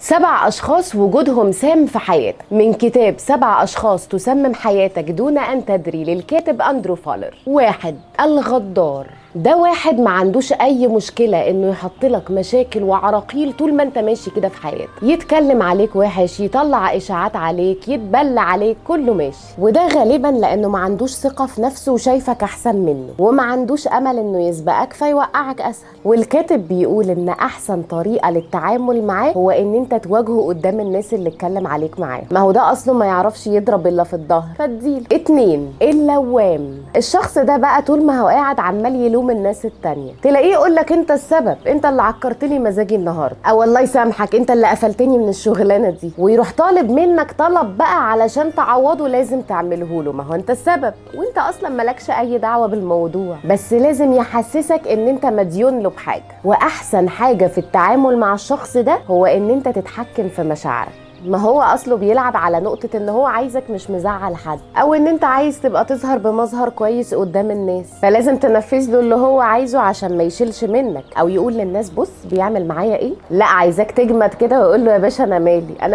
7 أشخاص وجودهم سام في حياتك، من كتاب 7 أشخاص تسمم حياتك دون أن تدري للكاتب أندرو فالر. 1. الغدار. ده واحد ما عندوش اي مشكلة انه يحط لك مشاكل وعراقيل طول ما انت ماشي كده في حياتك، يتكلم عليك وحش، يطلع اشاعات عليك، يتبلى عليك، كله ماشي. وده غالبا لانه ما عندوش ثقة في نفسه وشايفك احسن منه، وما عندوش امل انه يسبقك فيوقعك اسهل. والكاتب بيقول ان احسن طريقة للتعامل معاه هو ان انت تواجهه قدام الناس اللي اتكلم عليك معاه، ما هو ده اصله ما يعرفش يضرب الا في الظهر فاديله. 2. اللوام. الشخص ده بقى طول ما هو قاعد عمال يلوم الناس التانية، تلاقيه يقول لك انت السبب، انت اللي عكرتلي مزاجي النهارده، او الله يسامحك انت اللي قفلتني من الشغلانه دي، ويروح طالب منك طلب بقى علشان تعوضه لازم تعمله له، ما هو انت السبب وانت اصلا مالكش اي دعوه بالموضوع، بس لازم يحسسك ان انت مديون له بحاجه. واحسن حاجه في التعامل مع الشخص ده هو ان انت تتحكم في مشاعرك، ما هو اصله بيلعب على نقطة ان هو عايزك مش مزعل حد، او ان انت عايز تبقى تظهر بمظهر كويس قدام الناس، فلازم تنفذ له اللي هو عايزه عشان ما يشيلش منك، او يقول للناس بص بيعمل معايا ايه. لا، عايزاك تجمد كده ويقول له يا باشا انا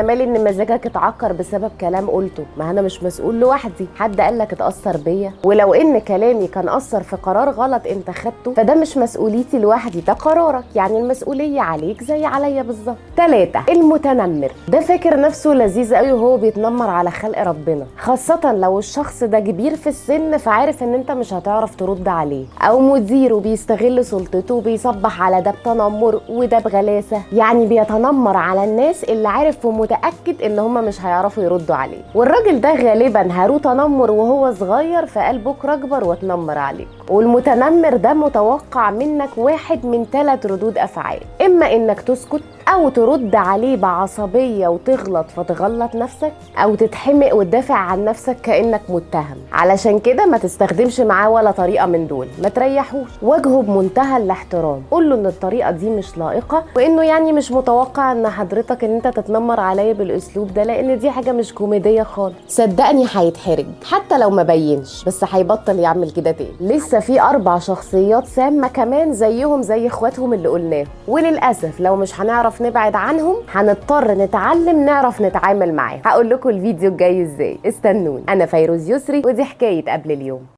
مالي ان مزاجك اتعكر بسبب كلام قلته، ما انا مش مسؤول لوحدي، حد قال لك اتأثر بيا؟ ولو ان كلامي كان اثر في قرار غلط انت خدته فده مش مسؤوليتي لوحدي، ده قرارك، يعني المسؤولية عليك زي عليا بالظبط. 3. المتنمر. ده فاكر نفسه لذيذ قوي وهو بيتنمر على خلق ربنا، خاصة لو الشخص ده كبير في السن فعارف ان انت مش هتعرف ترد عليه، او مدير وبيستغل سلطته وبيصبح على ده بتنمر وده بغلاسة، يعني بيتنمر على الناس اللي عارف ومتأكد ان هم مش هيعرفوا يردوا عليه. والراجل ده غالبا هارو تنمر وهو صغير فقال بكره اكبر واتنمر عليك. والمتنمر ده متوقع منك واحد من 3 ردود افعال، اما انك تسكت، او ترد عليه بعصبية وتغلط فتغلط نفسك، او تتحمق وتدافع عن نفسك كأنك متهم. علشان كده ما تستخدمش معاه ولا طريقة من دول، ما تريحوش، واجهه بمنتهى الاحترام، قول له ان الطريقة دي مش لائقة، وانه يعني مش متوقع ان حضرتك ان انت تتنمر عليا بالاسلوب ده، لان دي حاجة مش كوميدية خالص. صدقني هيتحرج حتى لو ما بينش، بس هيبطل يعمل كده تاني. لسه في 4 شخصيات سامة كمان زيهم زي اخواتهم اللي قلناهم، وللأسف لو مش هنعرف نبعد عنهم هنضطر نتعلم نعرف نتعامل معاهم. هقول لكم الفيديو الجاي ازاي، استنوني. انا فيروز يسري ودي حكاية قبل اليوم.